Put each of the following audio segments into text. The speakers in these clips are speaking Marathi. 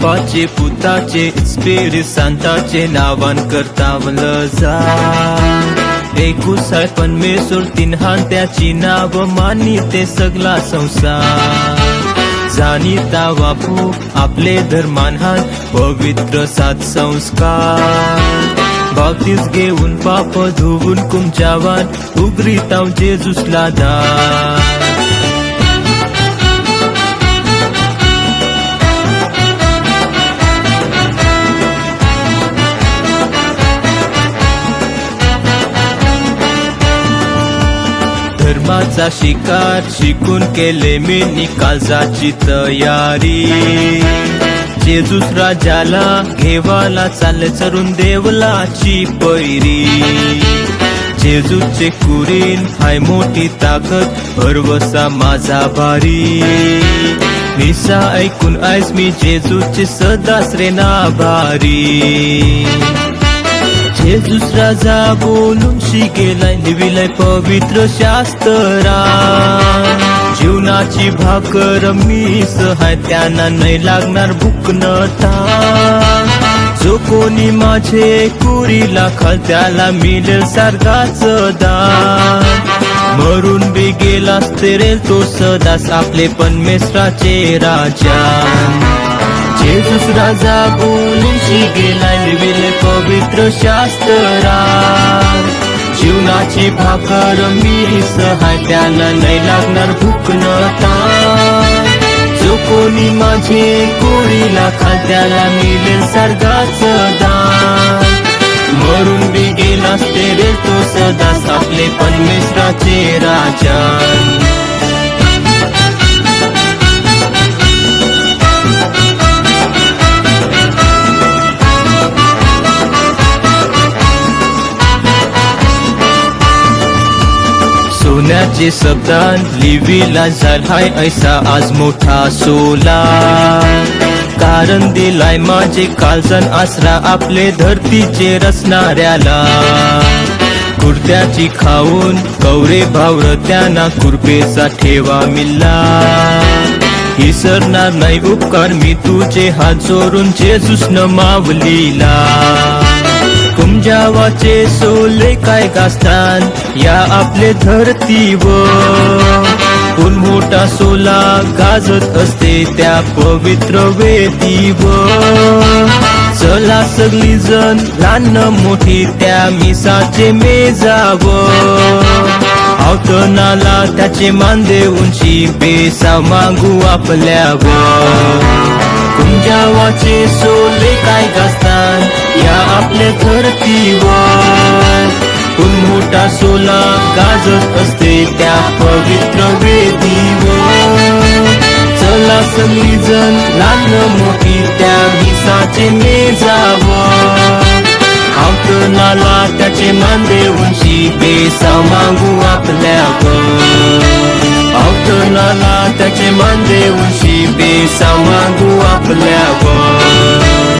बापाचे पुताचे स्पिरिट सांताचे नावान करतावलं जा एकूच आहे परमेश्वर तीन हात त्याची नाव मानिते सगळा संसार जाणीता बापू आपले धर्मान हात पवित्र सात संस्कार बाप्तीस घेऊन पाप धुवून कुमच्यावान उगरीताव जेजूसला दार धर्माचा शिकार शिकून केले मी निकालची तयारी जेजूस राजाला घेवाला चालले चरून देवलाची पैरी जेजूचे कुरीन हाय मोठी ताकद भरवसा माझा भारी निसा ऐकून आयस मी जेजूचे सदाच रे नाभारी जेजूस राजा बोलून शिकेलाय लिविलाय पवित्र शास्त्रा जीवनाची भाकर मीच हाय त्यांना नाही लागणार भूक न जो कोणी माझे कुरीला खाल त्याला मिळेल स्वर्गाचं दान मरून बी गेलास तरी तो सदाच आपले परमेश्वराचे राजा जेजूस राजा बोलून शिकेलाय लिविले पवित्र शास्त्रा जीवनाची भाकर मीच हाय त्याला नाही लागणार भूक न जो कोणी माझे कोळीला खाल त्याला मिळेल स्वर्गाचं दान मरून बी गेलास तरी तो सदाच आपले परमेश्वराचे राजा सोन्याचे शब्दान लिविला झालाय ऐसा आज मोठा सोला कारण दिलाय माझे कालजन आसरा आपले धरतीचे रचणाऱ्याला कुर्त्याची खाऊन कवरे भावर त्यांना कुरपेचा ठेवा मिल्ला विसरणार नाही उपकार मी तुझे हात जोडून जेजूसनं मावलीला कुमजावाचे सोले काय गास्तान या आपले धरतीवर मोठा सोला गाजत असते त्या पवित्र वेदीवर चला सगळी जण लहान मोठी त्या मिसाचे मेजावर आवतनाला त्याचे मान देऊनची बेसा मागू आपल्यावर कुंजावाचे सोले काय गास्तान या आपल्या धरतीवर मोठा सोला गाजत असते त्या पवित्र वेदीवर चला सगळी जण लहान मोठी त्या मिसाचे मेजावर आवतनाला त्याचे मान देऊनची बेसा मागू आपल्यावर आवतनाला त्याचे मान देऊनची बेसा मागू आपल्यावर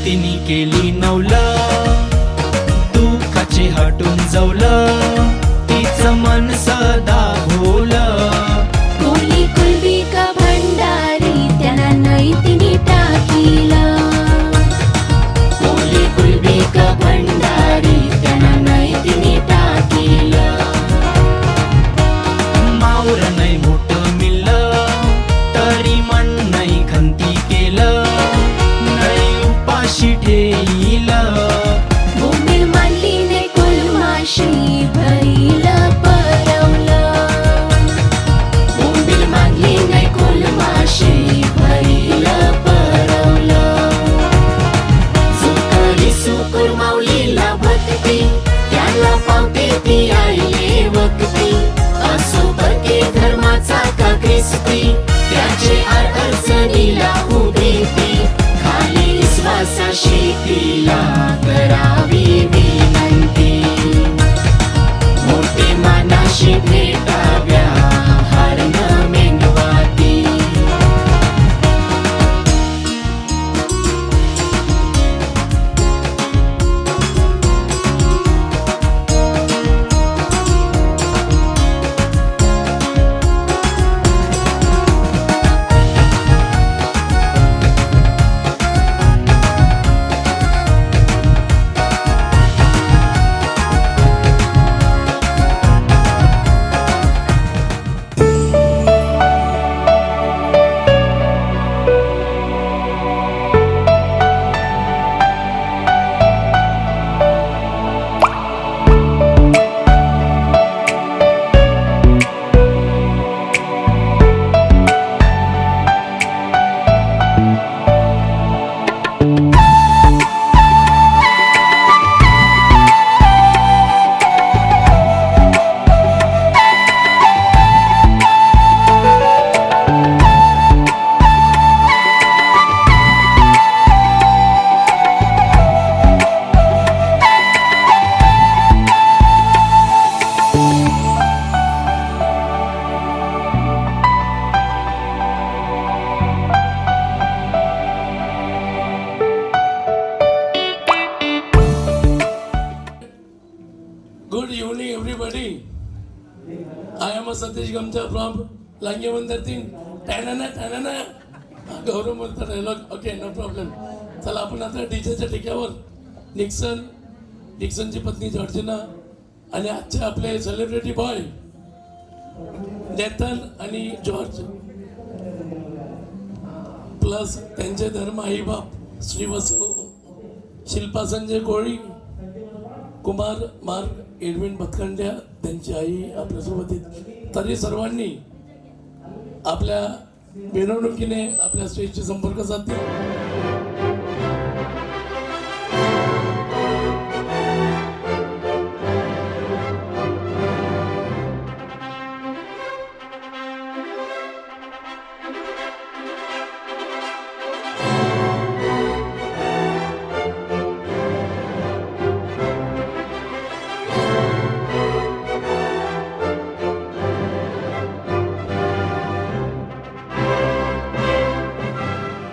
तिने केली नवलं दुःखाचे हटून जवलं तिचं मन सदा भोलं कोली कुलबी का भंडारी त्यांना नाही तिने टाकीलं कोली कुलबी का भंडारी त्यांना नाही तिने टाकीलं मावर नाही मोठं मिळलं तरी मन नाही खंती केलं ठेईलं बोंबील मांडलीने कुलमाशी भरीलं परवलं बोंबील मांडलीने कुलमाशी भरीलं परवलं सुकली सुकुर माऊलीला भक्ती त्याला पावते ती आईले वक्ती असो बके धर्माचा का ख्रिस्ती त्याचे अडचणीला उभी ती विश्वासाशी तिला करावी विनंती मोठे मानाशी भेटाव्या हारण मेंदवाती Good evening, everybody. I am Satish Gamcha from Langevandar Team. Tanana. गौरव बोलता डायलॉग ओके नो प्रॉब्लेम चला आपण आता डीजेच्या ठिकावर डिक्सनची पत्नी जॉर्जिना आणि आजचे आपले सेलिब्रिटी बॉय नेथन आणि जॉर्ज प्लस त्यांचे धर्म आई बाप श्री वसव शिल्पा संजय कोळी कुमार मार्क एडविन भतखंड्या त्यांची आई आपल्यासोबत आहेत. तरी सर्वांनी आपल्या मिरवणुकीने आपल्या स्टेजशी संपर्क साधतील.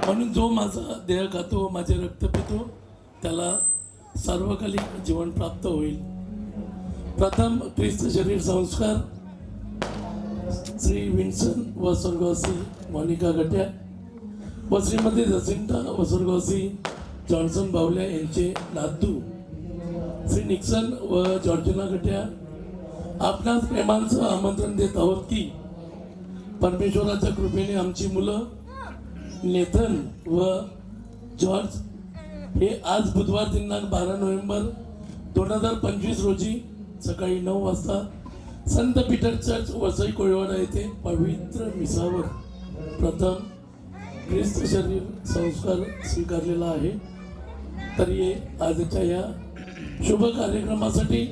म्हणून जो माझा देह खातो माझे रक्त पितो त्याला सार्वकालिक जीवन प्राप्त होईल. प्रथम ख्रिस्त शरीर संस्कार श्री विन्सन व स्वर्गवासी मोनिका गट्या व श्रीमती जसिंटा व स्वर्गवासी जॉन्सन बावल्या यांचे नातू श्री निक्सन व जॉर्जिना गट्या आपणास प्रेमांचं आमंत्रण देत आहोत की परमेश्वराच्या कृपेने आमची मुलं नेथन व जॉर्ज हे आज बुधवार दिनांक 12 नोव्हेंबर 2025 रोजी सकाळी 9 वाजता संत पीटर चर्च वसई कोळीवाडा येथे पवित्र मिसावर प्रथम ख्रिस्त शरीर संस्कार स्वीकारलेला आहे. तरी आजच्या या शुभ कार्यक्रमासाठी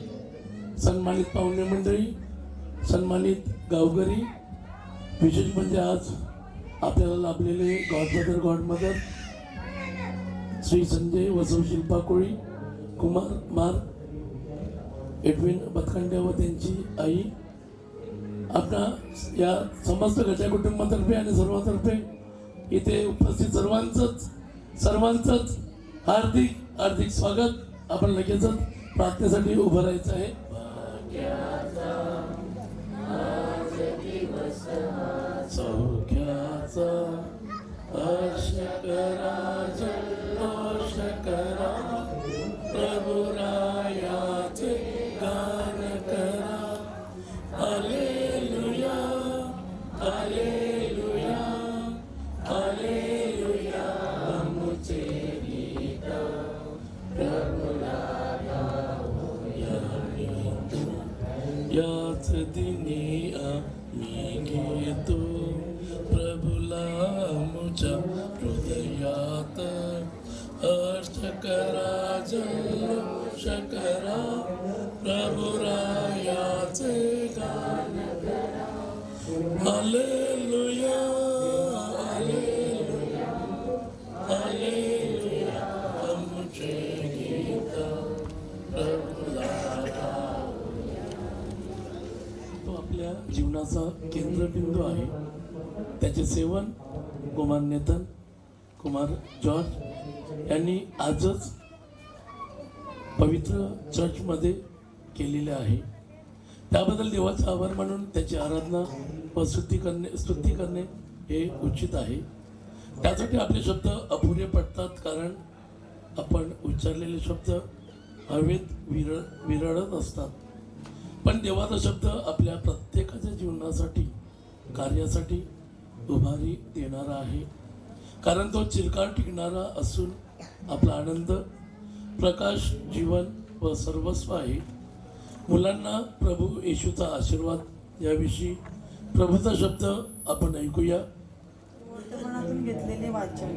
सन्मानित पाहुणे मंडळी, सन्मानित गावकरी, विशेष म्हणजे आज आपल्याला लाभलेले गॉडफादर गॉडमदर श्री संजय वसव शिल्पा कोळी, कुमार मार्क एडविन भतखंड्या व त्यांची आई, आपणा या समस्त गट्या कुटुंबातर्फे आणि सर्वांतर्फे इथे उपस्थित सर्वांचंच हार्दिक हार्दिक स्वागत. आपण लगेचच प्रार्थनेसाठी उभं राहायचं आहे. सौख्याचा हर्ष करा, जल्लोष करा, प्रभुरायाचे गान करा. Hallelujah, hallelujah, hallelujah. आमचे गीत प्रभुला गाऊया. याच दिनी आम्ही घेतो प्रभुला आमच्या हृदयात. हर्ष करा, जल्लोष करा, प्रभुरायाचे गान करा. Hallelujah, hallelujah, hallelujah. आमचे गीत प्रभुला गाऊया. तो आपल्या जीवनाचा केंद्रबिंदू आहे. त्याचे सेवन कुमार नेथन, कुमार जॉर्ज यांनी आजच पवित्र चर्चमध्ये केलेले आहे. त्याबद्दल देवाचा आभार मानून त्याची आराधना व स्तुती करणे हे उचित आहे. त्यासाठी आपले शब्द अपुरे पडतात, कारण आपण उच्चारलेले शब्द हवेत विरळत असतात. पण देवाचा शब्द आपल्या प्रत्येकाच्या जीवनासाठी, कार्यासाठी उभारी देणारा आहे, कारण तो चिरकाळ टिकणारा असून आपला आनंद, प्रकाश, जीवन व सर्वस्व आहे. मुलांना प्रभू येशूचा आशीर्वाद याविषयी प्रभूचा शब्द आपण ऐकूया. वर्तमानातून घेतलेले वाचन.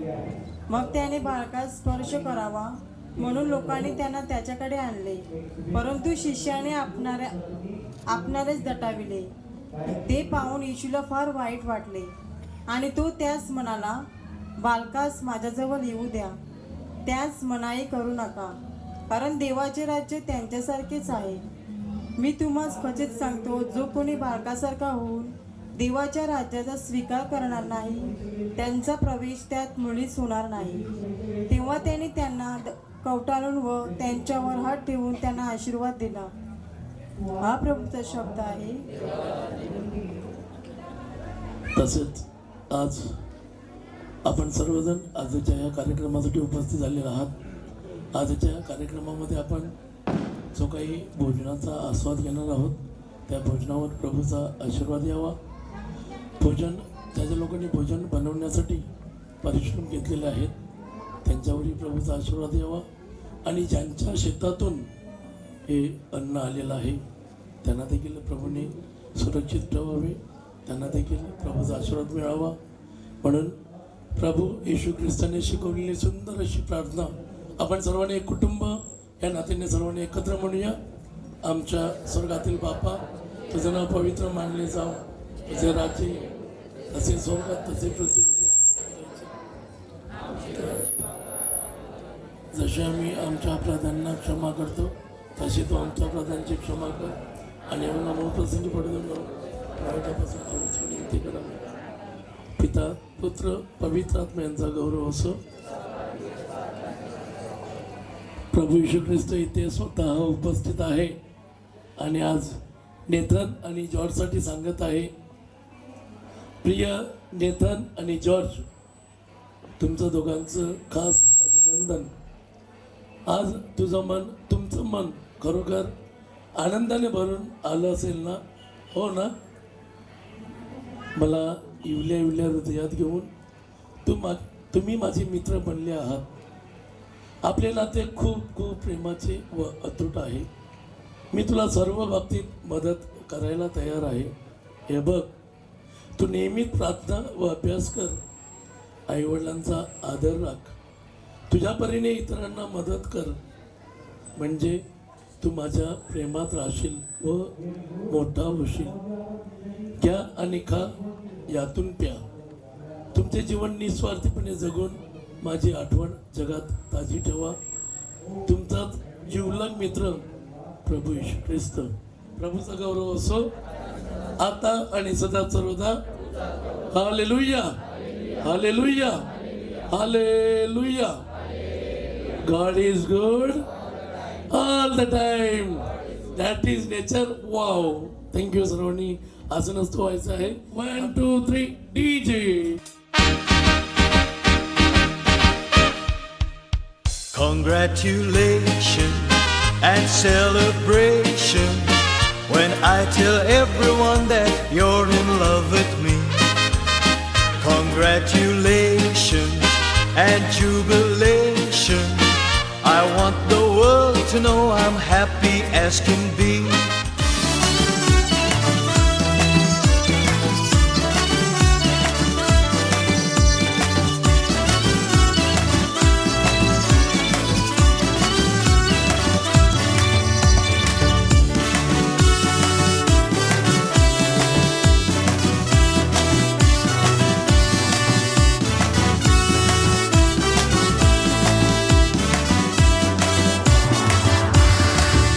मग त्याने बाळकास स्पर्श करावा म्हणून लोकांनी त्यांना त्याच्याकडे आणले, परंतु शिष्याने आपणारेच दटाविले. ते पाहून येशूला फार वाईट वाटले आणि तो त्यास म्हणाला, बालकास माझ्याजवळ येऊ द्या, त्यास मनाई करू नका, कारण देवाचे राज्य त्यांच्यासारखेच आहे. मी तुम्हास खचित सांगतो, जो कोणी बालकासारखा होऊन देवाच्या राज्याचा स्वीकार करणार नाही, त्यांचा प्रवेश त्यात मुळीच होणार नाही. तेव्हा त्यांनी त्यांना कवटाळून व त्यांच्यावर हात ठेवून त्यांना आशीर्वाद दिला. हा प्रभूचा शब्द आहे. तसेच आज आपण सर्वजण आजच्या या कार्यक्रमासाठी उपस्थित झालेले आहात. आजच्या कार्यक्रमामध्ये आपण जो काही भोजनाचा आस्वाद घेणार आहोत त्या भोजनावर प्रभूचा आशीर्वाद यावा. भोजन ज्या ज्या लोकांनी भोजन बनवण्यासाठी परिश्रम घेतलेले आहेत त्यांच्यावरही प्रभूचा आशीर्वाद यावा. आणि ज्यांच्या शेतातून हे अन्न आलेलं आहे त्यांना देखील प्रभूने सुरक्षित ठेवावे, त्यांना देखील प्रभूचा आशीर्वाद मिळावा. म्हणून प्रभू येशू ख्रिस्ताने शिकवलेली सुंदर अशी प्रार्थना आपण सर्वांनी एक कुटुंब या नात्याने सर्वांनी एकत्र म्हणूया. आमच्या स्वर्गातील बापा, तुझं नाव पवित्र मानले जाव, तुझे राज्य तसे स्वर्गात तसे पृथ्वीवर. जसे आम्ही आमच्या अपराधांना क्षमा करतो तसे तो आमच्या अपराधांची क्षमा कर आणि आम्हाला मोहप्रसंगी पडू नको, वाईटापासून विनंती करावी. पिता, पुत्र, पवित्र आत्मा यांचा गौरव असो. प्रभू येशू ख्रिस्त इथे स्वतः उपस्थित आहे आणि आज नेथन आणि जॉर्जसाठी सांगत आहे. प्रिय नेथन आणि जॉर्ज, तुमचं दोघांचं खास अभिनंदन. आज तुमचं मन खरोखर आनंदाने भरून आलं असेल ना? हो ना? मला इवल्या हृदयात घेऊन तुम्ही माझे मित्र बनले आहात. आपले नाते खूप खूप प्रेमाचे व अतूट आहे. मी तुला सर्व बाबतीत मदत करायला तयार आहे. हे बघ, तू नेहमीच प्रार्थना व अभ्यास कर, आईवडिलांचा आदर राख, तुझ्या परीने इतरांना मदत कर, म्हणजे तू माझ्या प्रेमात राहशील व मोठा होशील. घ्या आणि खा, यातून प्या. तुमचे जीवन निस्वार्थीपणे जगून माझी आठवण जगात ताजी ठेवा. तुमचाच जिवलग मित्र प्रभू येशू ख्रिस्त. प्रभूचा गौरव असो आता आणि सदा सर्वदा. Hallelujah, hallelujah, hallelujah. God is good all the time. That is nature. Wow. Thank you सर्वांनी आसनस्थ व्हायचं आहे. 1 2 3 DJ. Congratulations and celebration when I tell everyone that you're in love with me. Congratulations and jubilation. I want the world to know I'm happy as can be.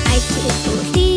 आईचे पोटी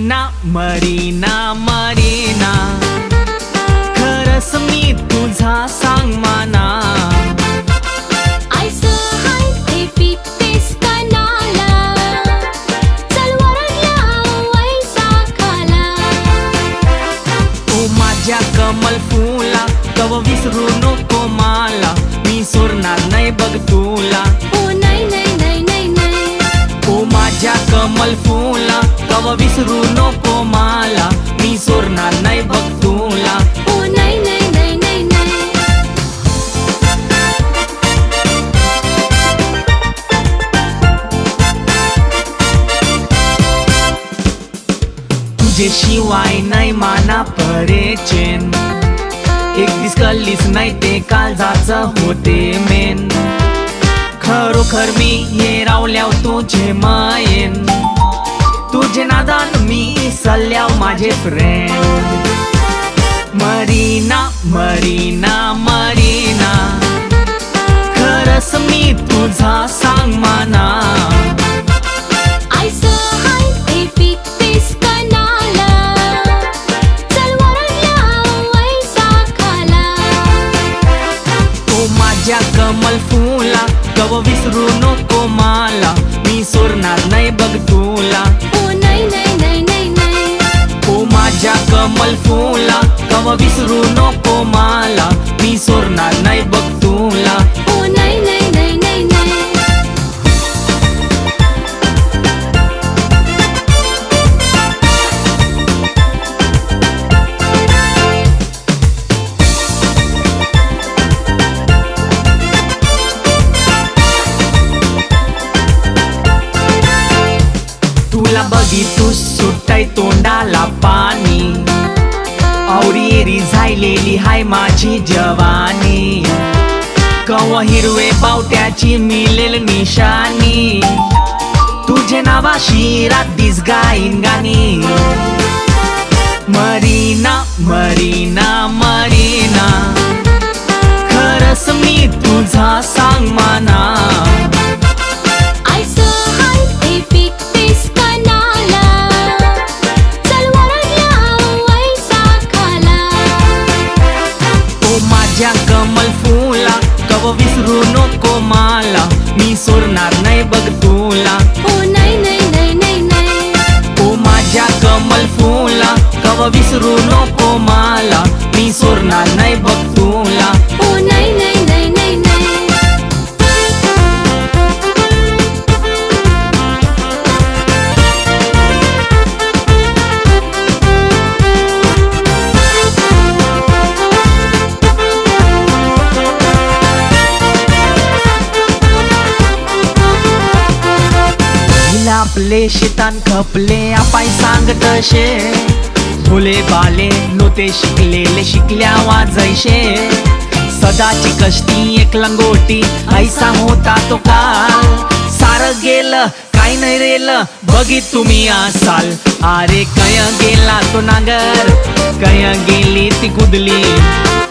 मरीना मरीना मरीना, खरंच मी तुझा सांग माना. आयसं हाय ते पिकतेस कनाला, चल वरल्या वैसाखाला. ओ माझ्या कमल फुला, कव विसरू नको मला, मी सोडणार नाही बघ तुला. ओ नाही नाही नाही नाही नाही, ओ माझ्या कमल फुला, कव विसरू नको मला, मी सोडणार नाही बघ तुला. ओ नाही नाही नाही नाही नाही. तुझ्याशिवाय नाही माना परेचेन, एक दिस कल्लीच नाही ते काळजाचं होते मेन. खरोखर मी हे रावल्याव तुझे मायेन, तुझे नादान मी सल्ल्याव माझे फ्रेंड. मरीना मरीना मरीना, खरंच मी तुझा सांग माना. आयसं हाय ते पिकतेस कनाला, चल वरल्या वैसाखाला. ओ माझ्या कमल फुला, कव विसरू नको मला, मी सोडणार नाही बघ तुला. ओ नाही नाही नाही नाही नाही, ओ माझ्या कमल फुला, कव विसरू नको मला, मी सोडणार नाही बघ तुला. ओ नाही नाही नाही नाही नाही. तुला बघितू सुटाय तोंडाला पाणी, औरी एरी झालेली हाय माझी जवानी. कव हिरवे पावट्याची मिळेल निशाणी, तुझे नावाशी रात्रीच गाईन गाणी. मरीना मरीना मरीना, खरंच मी तुझा सांग माना. आयसं हाय ते पिकतेस कनाला, चल वरल्या वैसाखाला. ओ माझ्या कमल फुला, कव विसरू नको मला, मी सोडणार नाही बघ तुला. ओ नाही नाही नाही नाही नाही, ओ माझ्या कमल फुला, कव विसरू नको मला, मी सोडणार नाही बघ तुला. ओ नाही नाही नाही नाही नाही. आपले शेतान खपले आपाय सांग तशे, भोले बाले नोते शिकलेले शिकल्या वाजैशे. सदाची कष्टी एक लंगोटी ऐसा होता तो काल, सार गेलं काय नाही रेल बघित तुम्ही असाल. अरे कय गेला तो नांगर, कय गेली ती कुदली,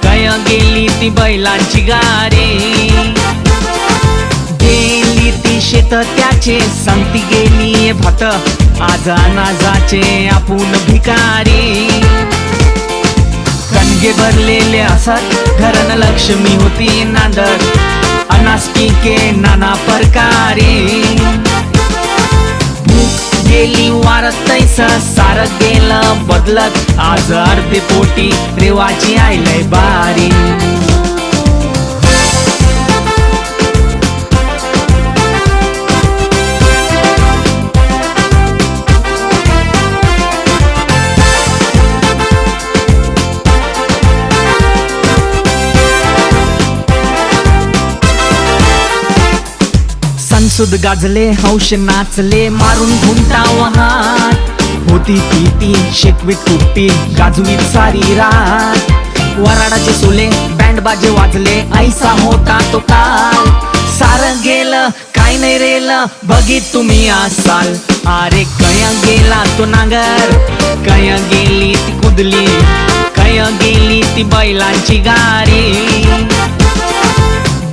कय गेली ती बैलांची गाडी. गेली ती शेत त्याचे, संगती गेली भात, आज अनाजाचे आपण भिकारी. कणगे भरलेले असत घरन लक्ष्मी होती नांदत, अनास पिके नाना प्रकारे. भूक गेली वारत तैस सार गेलं बदलत, आज अर्धे पोटी रेवाची आयलय बारी. संसुद गाजले हौश नाचले मारून घुमटा वाहात, होती ती शेकवीत कुट्टी गाजवीत सारी रात. वराडाचे सोले बँड बाजे वाजले ऐसा होता तो काल, सार गेलं काय नाही रेल बघित तुम्ही असाल. अरे कया गेला तो नांगर, कया गेली ती कुदली, कया गेली ती बैलांची गाडी.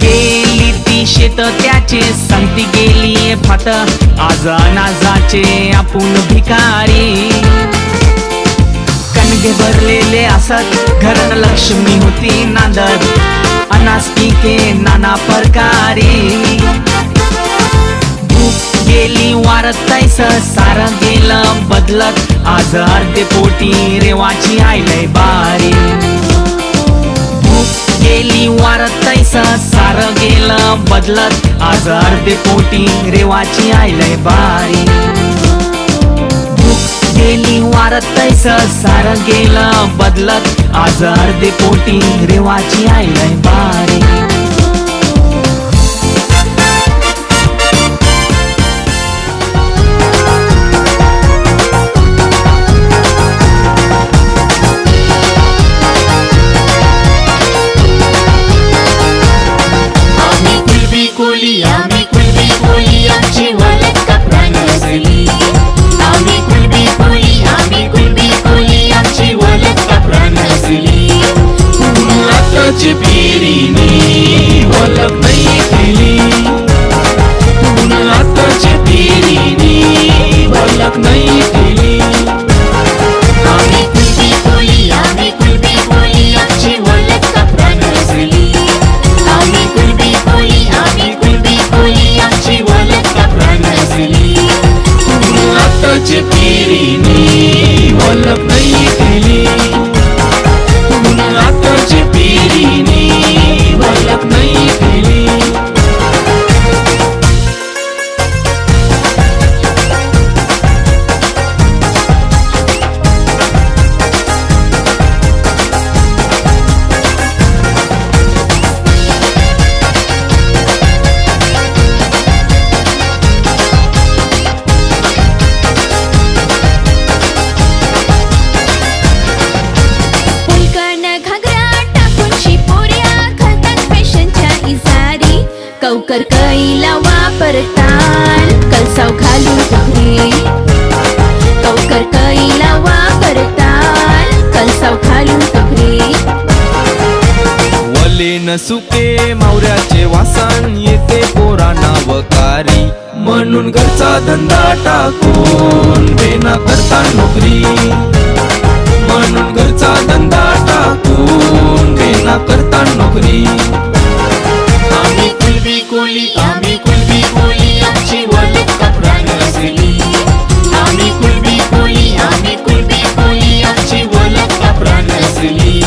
गेली ती होती शेत त्याचे संगती गेली फात आज अनाजाचे आपण भिकारी कणगे भरलेले असत घरात लक्ष्मी होती नांदत अनास पिके नाना प्रकारी भूक गेली वारत तैस सारं गेलं बदलत आज अर्धे पोटी रेवाची आयलय बारी भूक गेली वारत तैस सारं गेलं बदलत आज अर्धे पोटी रेवाची आयलय बारी भूक गेली वारत तैस सारं गेलं बदलत आज अर्धे पोटी रेवाची आयलय बारी आम्ही कुलबी कोली आमची वलत कपरान असली आम्ही कुलबी कोली आमची वलत कपरान असली आताची पिढीनी वलत नाही केली आताची पिढीनी वलत नाही केली आम्ही कुलबी कोली आमची वलत कपरान असली आम्ही कुलबी कोली आमची वलत कपरान असली आताची पिढीनी वलत नाही केली आताची पिढीनी वलत नाही केली कौकर कैला वापरतान कलसाव घालून टोकरी कौकर कैला वापरतान कलसाव घालून टोकरी वले न सुके मावऱ्याचे वासन येते पोरांना वकारी म्हणून घरचा धंदा टाकून बेना करता नोकरी म्हणून घरचा धंदा टाकून बेना करता नोकरी आम्ही कुलबी कोली आमची वलत कपरान असली आम्ही कुलबी कोली आमची वलत कपरान असली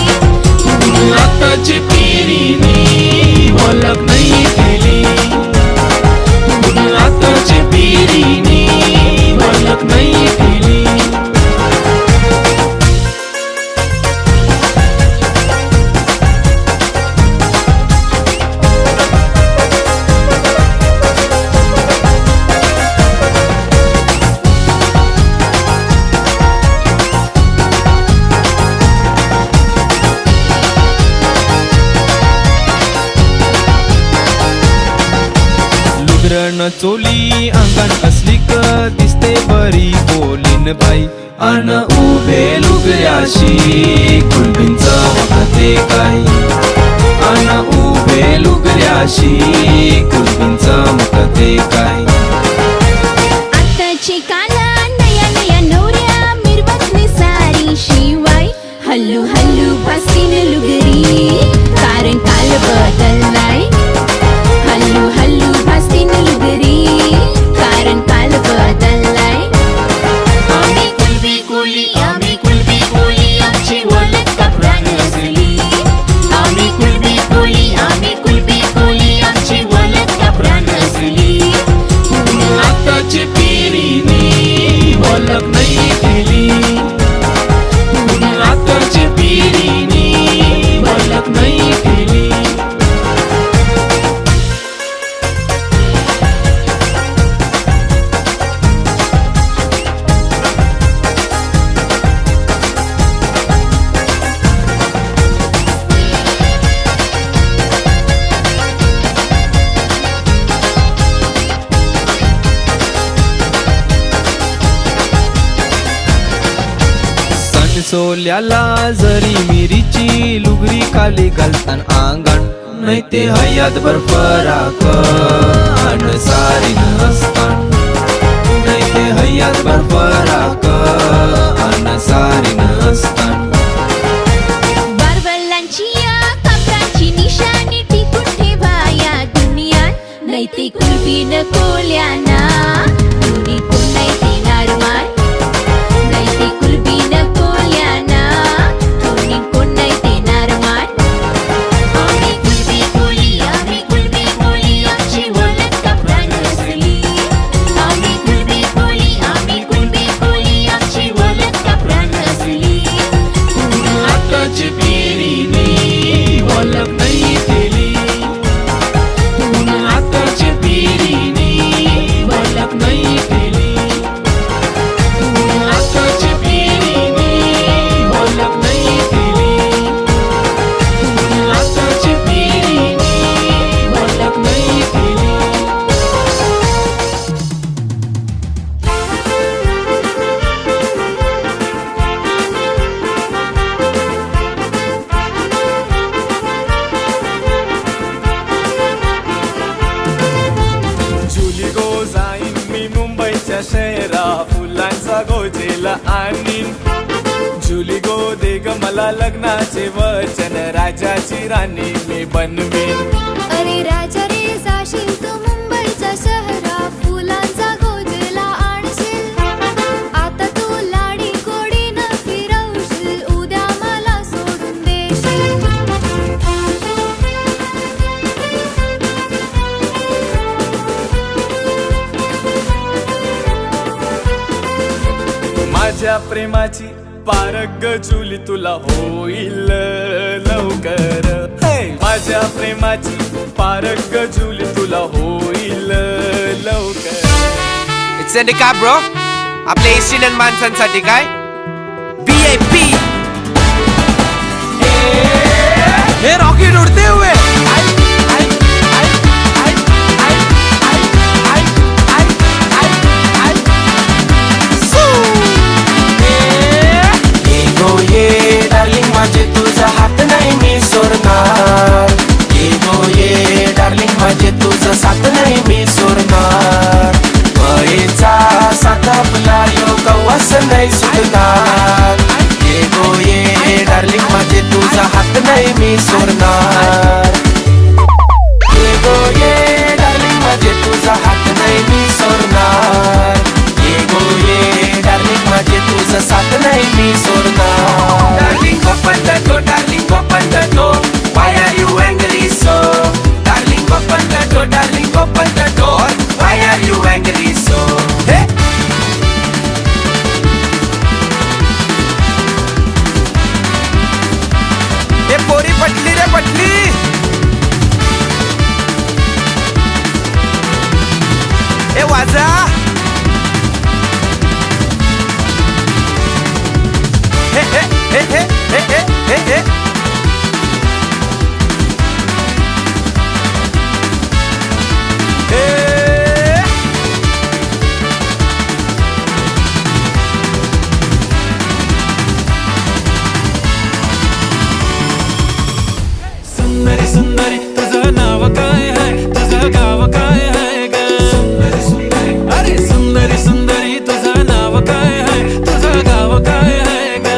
आताची पिढीनी वलत नाही केली आताची पिढीनी वलत नाही केली लुगरण चोली अंगण असली क दिसते बरी बोलीन बाई अन उभे लुगऱ्याशी कुलबींचं वाहते काय अन उभे लुगऱ्याशी कुलबींचं मुखते काय आताची काना नया नया नवऱ्या मिरवत सारी शिवाय हल्लू हल्लू भासीन लुगरी कारण काल बदललाय हल्लू हल्लू भासीन लुगरी कारण काल बदललाय आम्ही कुलबी कोली आमची वलत कपरान असली आम्ही कुलबी कोली आमची वलत कपरान असली आताची पिढीनी वलत नाही केली आताची पिढीनी वलत नाही केली सोल्याला जरी मिरीची लुगरी खाली घालतान अंगण नाही ते हयातभर फराक अन सारीन असतान नाही ते हयातभर फराक अन सारीन असतान बारवलांची या कापराची निशाणी टिकून ठेवा या दुनियात नाही ते कुलबीन कोल्याना कुणी कोण नाही देणार मान नाही ते कुलबीन कोल्याना कुणी कोण नाही देणार मान आम्ही कुलबी कोली आमची ओळख कापरान असली आम्ही कुलबी कोली आमची ओळख कापरान असली आताची पिढीने ओळख नाही केली आताची पिढीने ओळख नाही केली आताची पिढीने ओळख नाही केली आताची पिढीने ओळख नाही केली जुली गो जाईन मी मुंबईच्या शहरा फुलांचा गोजेला आणीन जुली गो दे ग मला लग्नाचे वचन राजाची राणी मी बनवीन अरे राजा रे जाशील तू मुंबईच्या शहरा फुलांचा गोजला आणशील आता तू लाडी कोडी न फिरवशील उद्या मला सोडून देशील माझ्या प्रेमाची पारग जुली तुला होईल लवकर माझ्या प्रेमाची पारग जुली तुला होईल लवकर It's in the car, bro. आपल्या एशियन माणसांसाठी काय VIP हे रॉकेट उडते हुए ये डार्लिंग माझे तुझा हात नाही मी सोडणार ये डार्लिंग माझे तुझा साथ नाही मी सोडणार वयचा साथ आपला योग वास नाही सुटणार ये डार्लिंग माझे तुझा हात नाही मी सोडणार ये डार्लिंग माझे तुझा हात नाही मी सोडणार ये डार्लिंग माझे तुझा साथ नाही मी सोडणार Darling, open the door, darling, open the door. Why are you angry so? Darling, open the door, darling, open the door. Why are you angry so? Hey! हे पोरी पटली रे पटली हे वाजा हे हे हे हे हे हे हे सुंदरी सुंदरी तुझं नाव काय आहे तुझं गाव काय आहे ग सुंदरी सुंदरी अरे सुंदरी सुंदरी तुझं नाव काय आहे तुझं गाव काय आहे ग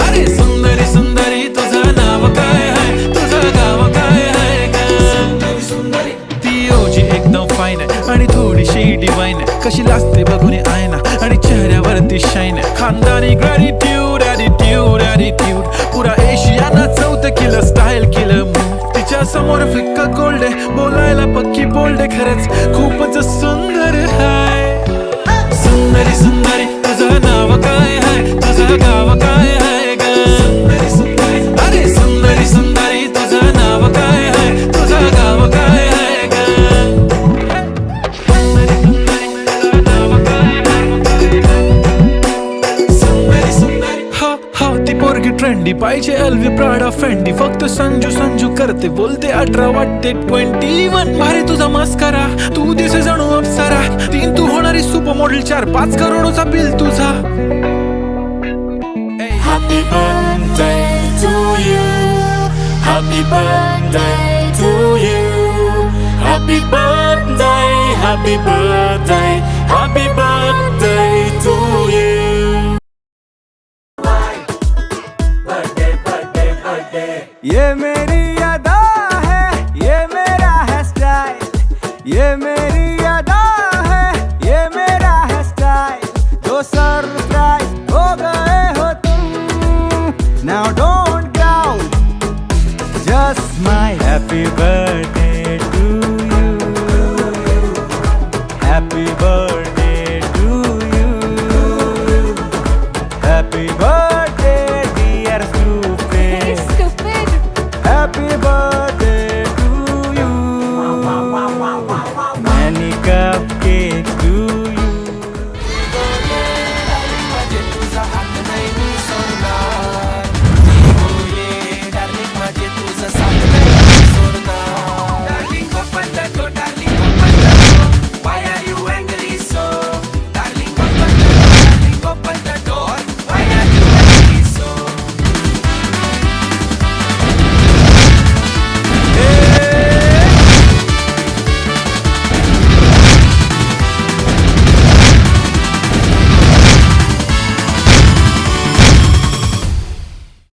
अरे सुंदरी सुंदरी तुझं नाव काय आहे तुझं गाव काय आहे ग सुंदरी सुंदरी ती ओजी एकदम फाईन आहे आणि थोडीशी डिवाईन आहे कशी लाजते बघून आयना आणि चेहऱ्यावरती शाईन आहे खानदानी ग्रॅटिट्यूड ॲटिट्यूड ॲटिट्यूड पुरा एशियाना चौथ केलं स्टाईल केलं मूव तिच्या समोर फिक्क गोल्ड आहे बोलायला पक्की बोल्ड आहे खरंच खूपच सुंदर आहे सुंदरी सुंदरी तुझं नाव काय आहे तुझं गाव काय आहे ग सुंदरी सुंदरी अरे सुंदरी सुंदरी तुझं नाव काय आहे तुझं गाव काय आहे ग सुंदरी सुंदरी तुझं नाव काय आहे सुंदरी सुंदरी हो हो ती पोरगी ट्रेंडी पाहिजे एलवी प्राडा फेंडी फक्त संजू संजू करते बोलते 18 वाटते 21 भारी तुझा मस्करा तू दिसे जणू अप्सरा 3 तू होणारी सुपर मॉडेल 4-5 करोडचा बिल तुझा Happy birthday to you Happy birthday to you. Happy birthday, happy birthday, happy birthday to you. ये मेरी